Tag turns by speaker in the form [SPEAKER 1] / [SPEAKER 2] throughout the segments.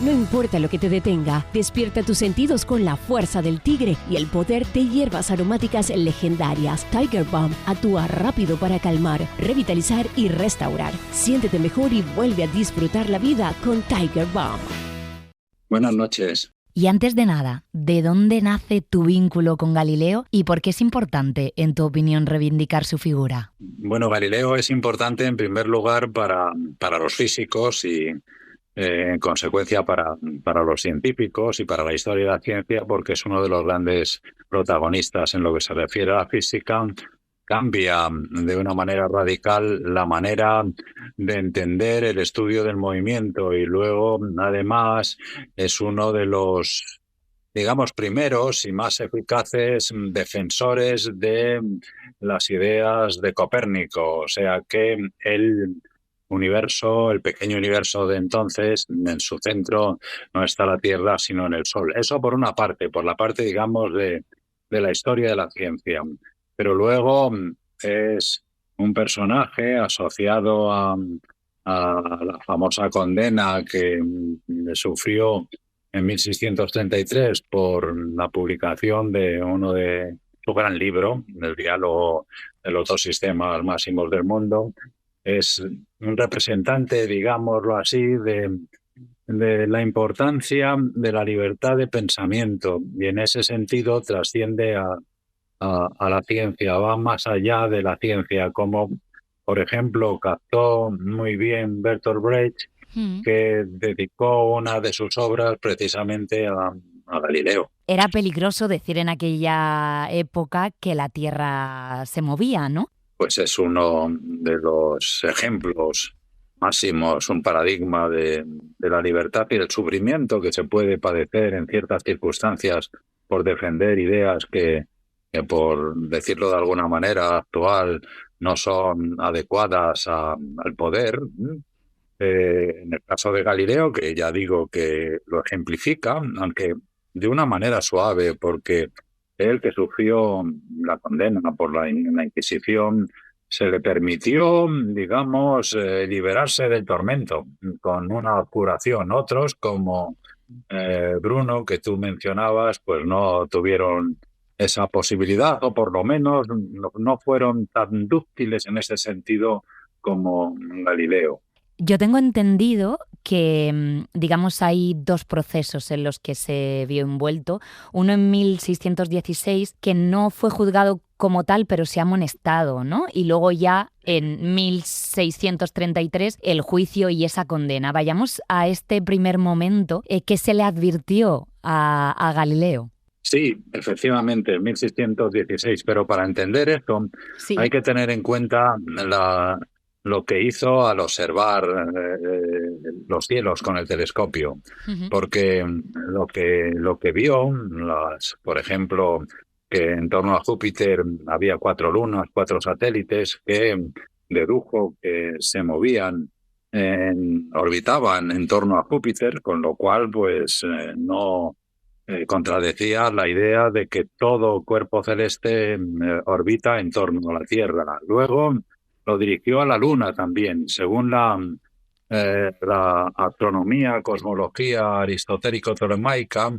[SPEAKER 1] No importa lo que te detenga, despierta tus sentidos con la fuerza del tigre y el poder de hierbas aromáticas legendarias. Tiger Balm actúa rápido para calmar, revitalizar y restaurar. Siéntete mejor y vuelve a disfrutar la vida con Tiger Balm.
[SPEAKER 2] Buenas noches.
[SPEAKER 3] Y antes de nada, ¿de dónde nace tu vínculo con Galileo y por qué es importante, en tu opinión, reivindicar su figura?
[SPEAKER 2] Bueno, Galileo es importante en primer lugar para los físicos y en consecuencia para los científicos y para la historia de la ciencia, porque es uno de los grandes protagonistas en lo que se refiere a la física. Cambia de una manera radical la manera de entender el estudio del movimiento y luego, además, es uno de los, digamos, primeros y más eficaces defensores de las ideas de Copérnico. O sea que el universo, el pequeño universo de entonces, en su centro no está la Tierra, sino en el Sol. Eso por una parte, por la parte, digamos, de la historia de la ciencia. Pero luego es un personaje asociado a la famosa condena que sufrió en 1633 por la publicación de uno de su gran libro, El diálogo de los dos sistemas máximos del mundo. Es un representante, digámoslo así, de la importancia de la libertad de pensamiento y en ese sentido trasciende a la ciencia, va más allá de la ciencia, como por ejemplo captó muy bien Bertolt Brecht, que dedicó una de sus obras precisamente a Galileo.
[SPEAKER 3] Era peligroso decir en aquella época que la Tierra se movía, ¿no?
[SPEAKER 2] Pues es uno de los ejemplos máximos, un paradigma de la libertad y del sufrimiento que se puede padecer en ciertas circunstancias por defender ideas que por decirlo de alguna manera actual, no son adecuadas al poder. En el caso de Galileo, que ya digo que lo ejemplifica, aunque de una manera suave, porque él que sufrió la condena por la Inquisición, se le permitió, digamos, liberarse del tormento con una curación. Otros, como Bruno, que tú mencionabas, pues no tuvieron esa posibilidad, o por lo menos no fueron tan dúctiles en ese sentido como Galileo.
[SPEAKER 3] Yo tengo entendido que, digamos, hay dos procesos en los que se vio envuelto. Uno en 1616, que no fue juzgado como tal, pero se ha amonestado, ¿no? Y luego ya en 1633 el juicio y esa condena. Vayamos a este primer momento. ¿Qué se le advirtió a Galileo?
[SPEAKER 2] Sí, efectivamente, 1616, pero para entender esto
[SPEAKER 3] Sí.
[SPEAKER 2] hay que tener en cuenta lo que hizo al observar los cielos con el telescopio, porque lo que vio, por ejemplo, que en torno a Júpiter había 4 lunas, 4 satélites, que dedujo que se movían, orbitaban en torno a Júpiter, con lo cual pues no contradecía la idea de que todo cuerpo celeste orbita en torno a la Tierra. Luego lo dirigió a la Luna también, según la astronomía, cosmología aristotélico-ptolemaica.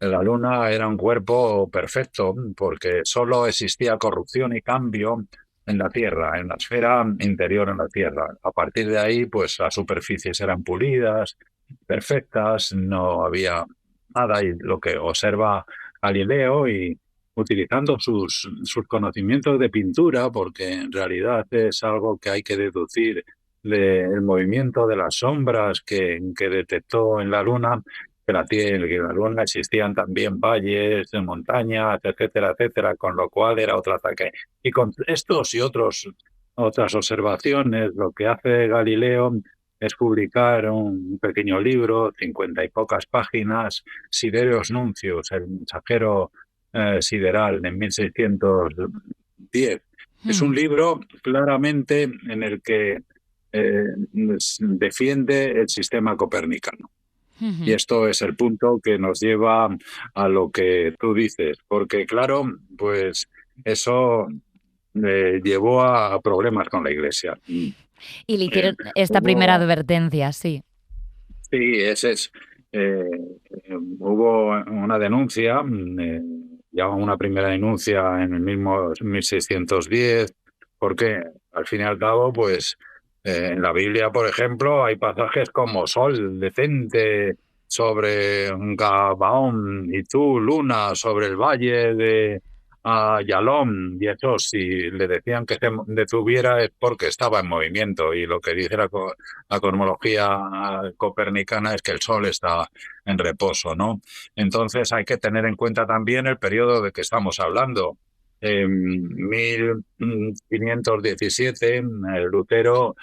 [SPEAKER 2] La Luna era un cuerpo perfecto porque solo existía corrupción y cambio en la Tierra, en la esfera interior en la Tierra. A partir de ahí, pues las superficies eran pulidas, perfectas, no había nada, y lo que observa Galileo, y utilizando sus conocimientos de pintura, porque en realidad es algo que hay que deducir del movimiento de las sombras que detectó en la Luna, que en la Luna existían también valles, montañas, etcétera, etcétera, con lo cual era otro ataque. Y con estos y otras observaciones, lo que hace Galileo es publicar un pequeño libro, 50 y pocas páginas, Sidereus Nuncius, el mensajero sideral, en 1610. Es un libro claramente en el que defiende el sistema copernicano. Y esto es el punto que nos lleva a lo que tú dices, porque claro, pues eso llevó a problemas con la Iglesia.
[SPEAKER 3] Y le hicieron esta primera advertencia, sí.
[SPEAKER 2] Sí, ese es. eh, hubo una denuncia, ya una primera denuncia en el mismo 1610, porque al fin y al cabo, pues en la Biblia, por ejemplo, hay pasajes como sol decente sobre un Gabaón y tú, luna, sobre el valle de Yalón, y eso, si le decían que se detuviera es porque estaba en movimiento, y lo que dice la cosmología copernicana es que el Sol está en reposo, ¿no? Entonces hay que tener en cuenta también el periodo de que estamos hablando. En 1517, Lutero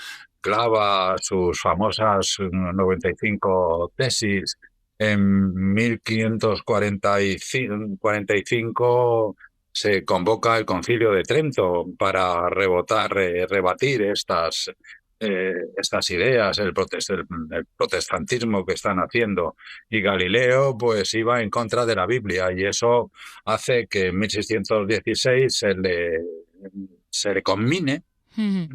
[SPEAKER 2] clava sus famosas 95 tesis. En 1545 se convoca el Concilio de Trento para rebatir estas ideas, el protestantismo que están haciendo. Y Galileo pues iba en contra de la Biblia, y eso hace que en 1616 se le conmine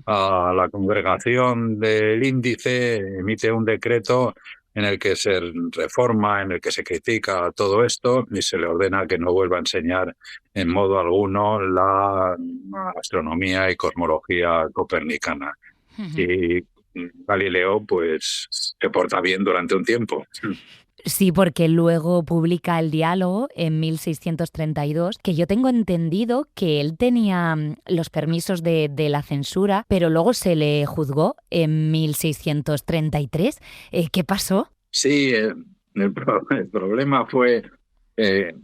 [SPEAKER 2] a la congregación del Índice, emite un decreto en el que se reforma, en el que se critica todo esto y se le ordena que no vuelva a enseñar en modo alguno la astronomía y cosmología copernicana. Y Galileo pues se porta bien durante un tiempo.
[SPEAKER 3] Sí, porque luego publica El Diálogo en 1632, que yo tengo entendido que él tenía los permisos de la censura, pero luego se le juzgó en 1633. ¿Qué pasó?
[SPEAKER 2] Sí, el problema fue que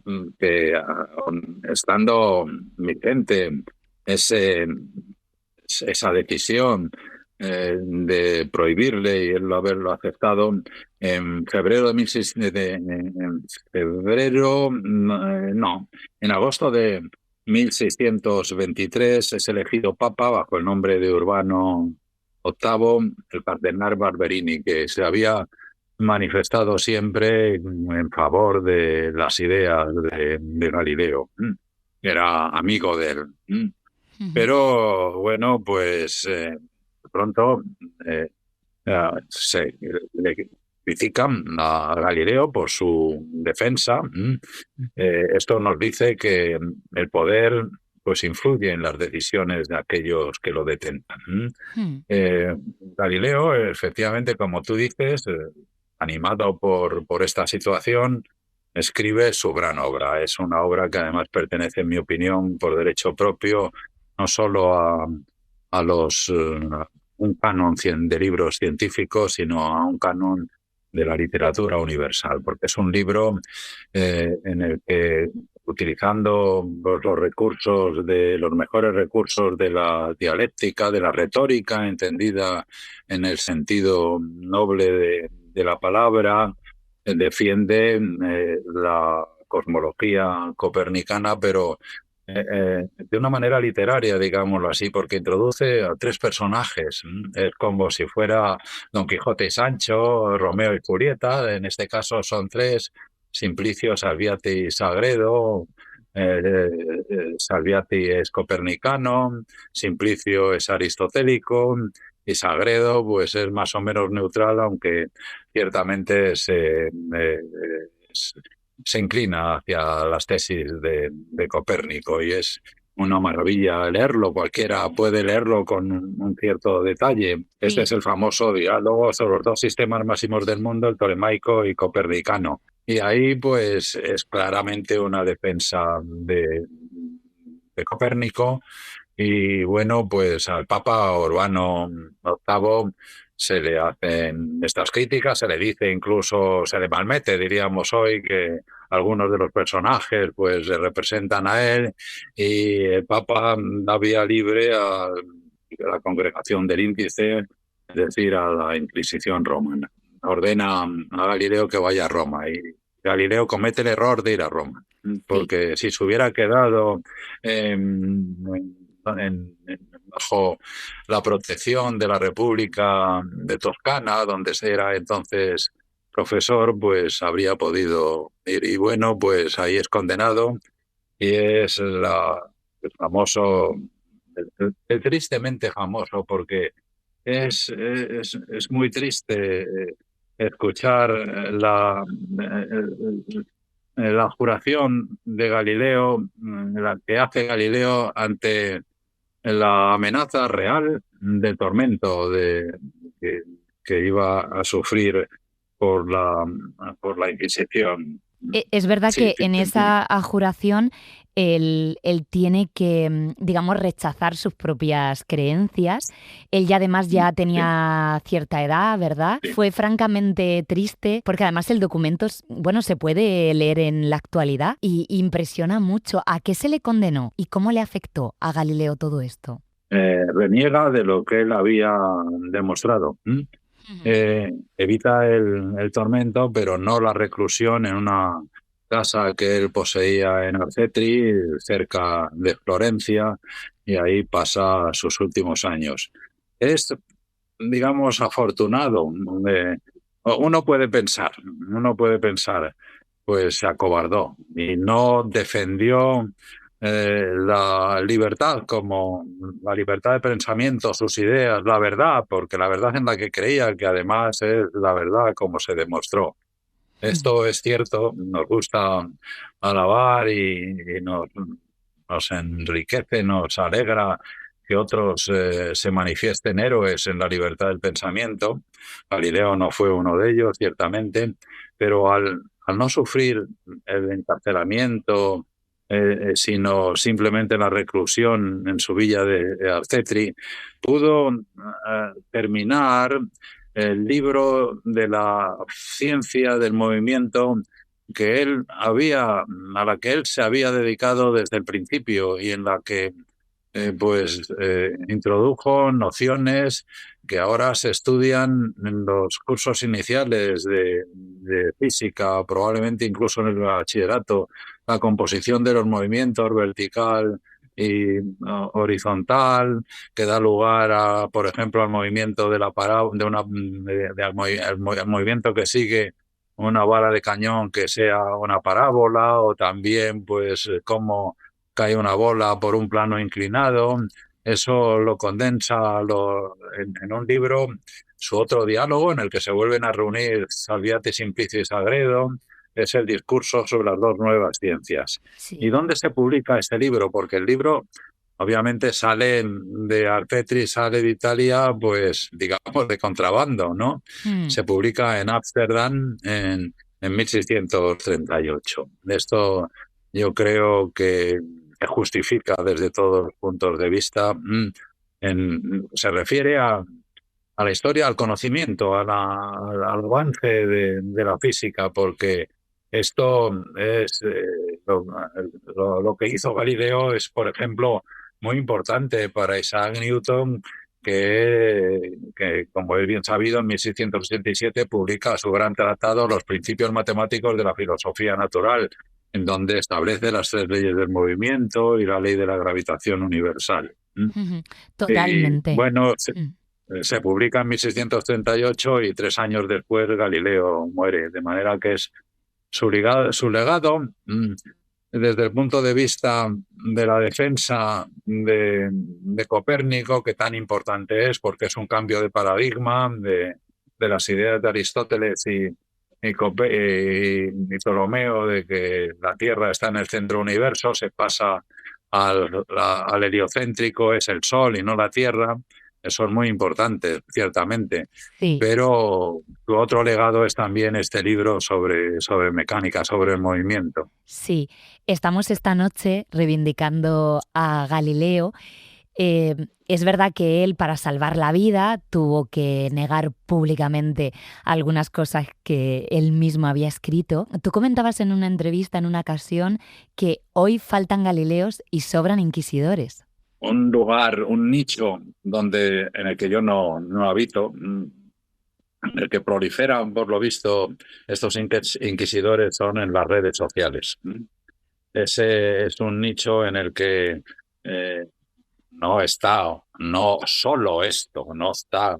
[SPEAKER 2] estando vigente ese, esa decisión de prohibirle y él haberlo aceptado en febrero de 1600, en febrero, no, en agosto de 1623 es elegido papa bajo el nombre de Urbano VIII, el cardenal Barberini, que se había manifestado siempre en favor de las ideas de Galileo. Era amigo de él.
[SPEAKER 3] Ujú.
[SPEAKER 2] Pero bueno, pues pronto se le critican a Galileo por su defensa. Esto nos dice que el poder pues influye en las decisiones de aquellos que lo detentan.
[SPEAKER 3] Hmm.
[SPEAKER 2] Eh, Galileo, efectivamente, como tú dices, animado por esta situación, escribe su gran obra. Es una obra que además pertenece, en mi opinión, por derecho propio, no solo a un canon de libros científicos, sino a un canon de la literatura universal, porque es un libro en el que, utilizando los recursos los mejores recursos de la dialéctica, de la retórica, entendida en el sentido noble de la palabra, defiende la cosmología copernicana, pero de una manera literaria, digámoslo así, porque introduce a tres personajes. Es como si fuera Don Quijote y Sancho, Romeo y Julieta. En este caso son tres: Simplicio, Salviati y Sagredo. Salviati es copernicano, Simplicio es aristotélico y Sagredo pues es más o menos neutral, aunque ciertamente se inclina hacia las tesis de Copérnico, y es una maravilla leerlo. Cualquiera puede leerlo con un cierto detalle. Este
[SPEAKER 3] Sí.
[SPEAKER 2] es el famoso diálogo sobre los dos sistemas máximos del mundo, el tolemaico y copernicano. Y ahí pues es claramente una defensa de Copérnico. Y bueno, pues al Papa Urbano VIII se le hacen estas críticas, se le dice, incluso se le malmete, diríamos hoy, que algunos de los personajes pues le representan a él, y el Papa da vía libre a la congregación del Índice, es decir, a la Inquisición romana. Ordena a Galileo que vaya a Roma, y Galileo comete el error de ir a Roma,
[SPEAKER 3] Sí.
[SPEAKER 2] porque si se hubiera quedado bajo la protección de la República de Toscana, donde se era entonces profesor, pues habría podido ir. Y bueno, pues ahí es condenado, y es el famoso, el tristemente famoso, porque es muy triste escuchar la juración de Galileo, la que hace Galileo ante la amenaza real del tormento que, que iba a sufrir por la Inquisición.
[SPEAKER 3] Es verdad
[SPEAKER 2] Sí,
[SPEAKER 3] que en esa juración él tiene que, digamos, rechazar sus propias creencias. Él ya además ya tenía cierta edad, ¿verdad?
[SPEAKER 2] sí.
[SPEAKER 3] Fue francamente triste porque además el documento, bueno, se puede leer en la actualidad y impresiona mucho. ¿A qué se le condenó y cómo le afectó a Galileo todo esto?
[SPEAKER 2] Reniega de lo que él había demostrado. Evita el tormento, pero no la reclusión en una casa que él poseía en Arcetri, cerca de Florencia, y ahí pasa sus últimos años. Es, digamos, afortunado. Uno puede pensar, pues se acobardó y no defendió la libertad, como la libertad de pensamiento, sus ideas, la verdad, porque la verdad en la que creía, que además es la verdad como se demostró. Esto es cierto, nos gusta alabar y nos enriquece, nos alegra que otros se manifiesten héroes en la libertad del pensamiento. Galileo no fue uno de ellos, ciertamente, pero al no sufrir el encarcelamiento, sino simplemente la reclusión en su villa de Arcetri, pudo terminar el libro de la ciencia del movimiento a la que él se había dedicado desde el principio y en la que introdujo nociones que ahora se estudian en los cursos iniciales de física, probablemente incluso en el bachillerato, la composición de los movimientos vertical y horizontal, que da lugar a, por ejemplo, al movimiento de la al movimiento que sigue una bala de cañón que sea una parábola, o también pues cómo cae una bola por un plano inclinado. Eso lo condensa en un libro, su otro diálogo, en el que se vuelven a reunir Salviati, Simplicio y Sagredo, es el discurso sobre las dos nuevas ciencias.
[SPEAKER 3] Sí.
[SPEAKER 2] ¿Y dónde se publica este libro? Porque el libro obviamente sale de Arcetri, sale de Italia, pues digamos de contrabando, ¿no? Se publica en Ámsterdam en 1638. Esto yo creo que justifica desde todos los puntos de vista. Se refiere a la historia, al conocimiento, al avance de la física, porque esto es lo que hizo Galileo es, por ejemplo, muy importante para Isaac Newton, que como es bien sabido, en 1687 publica su gran tratado Los principios matemáticos de la filosofía natural, en donde establece las tres leyes del movimiento y la ley de la gravitación universal.
[SPEAKER 3] Totalmente.
[SPEAKER 2] Y, bueno, se publica en 1638 y 3 años después Galileo muere, de manera que es su legado desde el punto de vista de la defensa de Copérnico, que tan importante es porque es un cambio de paradigma de las ideas de Aristóteles y Ptolomeo, de que la Tierra está en el centro del universo, se pasa al heliocéntrico, es el Sol y no la Tierra. Eso es muy importante, ciertamente.
[SPEAKER 3] Sí.
[SPEAKER 2] Pero su otro legado es también este libro sobre mecánica, sobre el movimiento.
[SPEAKER 3] Sí, estamos esta noche reivindicando a Galileo. Es verdad que él, para salvar la vida, tuvo que negar públicamente algunas cosas que él mismo había escrito. Tú comentabas en una entrevista, en una ocasión, que hoy faltan Galileos y sobran inquisidores.
[SPEAKER 2] Un lugar, un nicho en el que yo no habito, en el que proliferan, por lo visto, estos inquisidores son en las redes sociales. Ese es un nicho en el que no solo esto, no está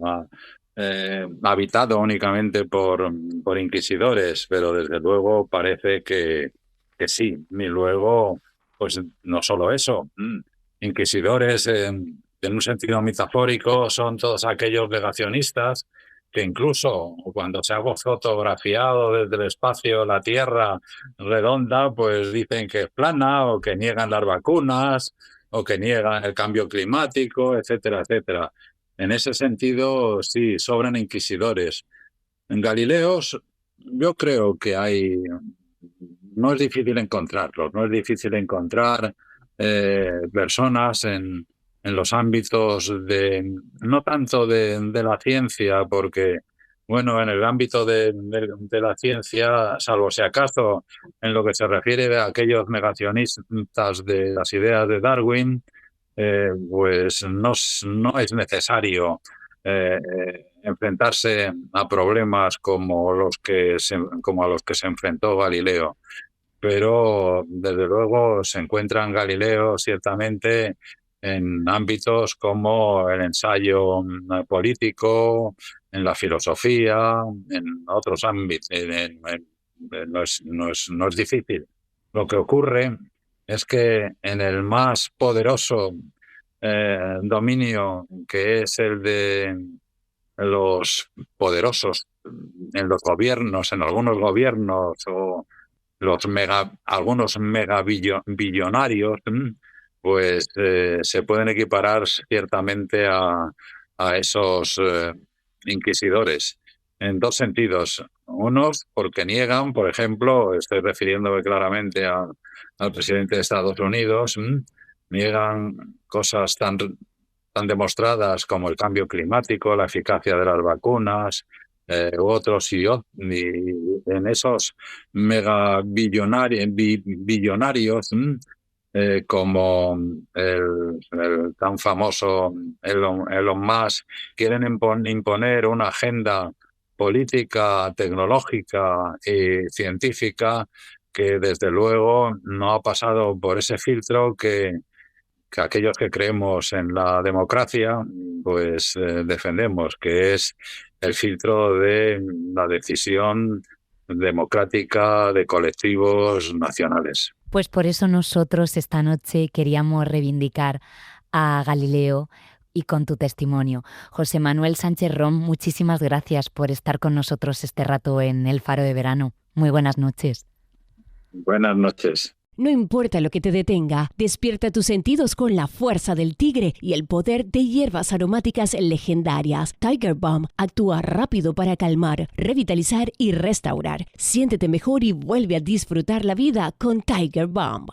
[SPEAKER 2] habitado únicamente por inquisidores, pero desde luego parece que sí. Y luego, pues no solo eso. Inquisidores, en un sentido metafórico, son todos aquellos negacionistas que incluso cuando se ha fotografiado desde el espacio la Tierra redonda, pues dicen que es plana, o que niegan las vacunas, o que niegan el cambio climático, etcétera, etcétera. En ese sentido, sí, sobran inquisidores. En Galileos, yo creo que no es difícil encontrarlos, no es difícil encontrar personas en los ámbitos no tanto de la ciencia, porque, bueno, en el ámbito de la ciencia, salvo si acaso en lo que se refiere a aquellos negacionistas de las ideas de Darwin, pues no es necesario enfrentarse a problemas como a los que se enfrentó Galileo. Pero desde luego se encuentran Galileo ciertamente en ámbitos como el ensayo político, en la filosofía, en otros ámbitos. No es difícil. Lo que ocurre es que en el más poderoso dominio, que es el de los poderosos en los gobiernos, en algunos gobiernos, o algunos megabillonarios, pues se pueden equiparar ciertamente a esos inquisidores, en dos sentidos. Unos porque niegan, por ejemplo, estoy refiriéndome claramente al presidente de Estados Unidos, niegan cosas tan demostradas como el cambio climático, la eficacia de las vacunas, u otros, y en esos megabillonarios como el tan famoso Elon Musk, quieren imponer una agenda política, tecnológica y científica que desde luego no ha pasado por ese filtro que aquellos que creemos en la democracia pues defendemos, que es el filtro de la decisión democrática de colectivos nacionales.
[SPEAKER 3] Pues por eso nosotros esta noche queríamos reivindicar a Galileo y con tu testimonio. José Manuel Sánchez Rom, muchísimas gracias por estar con nosotros este rato en El Faro de Verano. Muy buenas noches.
[SPEAKER 2] Buenas noches.
[SPEAKER 1] No importa lo que te detenga, despierta tus sentidos con la fuerza del tigre y el poder de hierbas aromáticas legendarias. Tiger Balm actúa rápido para calmar, revitalizar y restaurar. Siéntete mejor y vuelve a disfrutar la vida con Tiger Balm.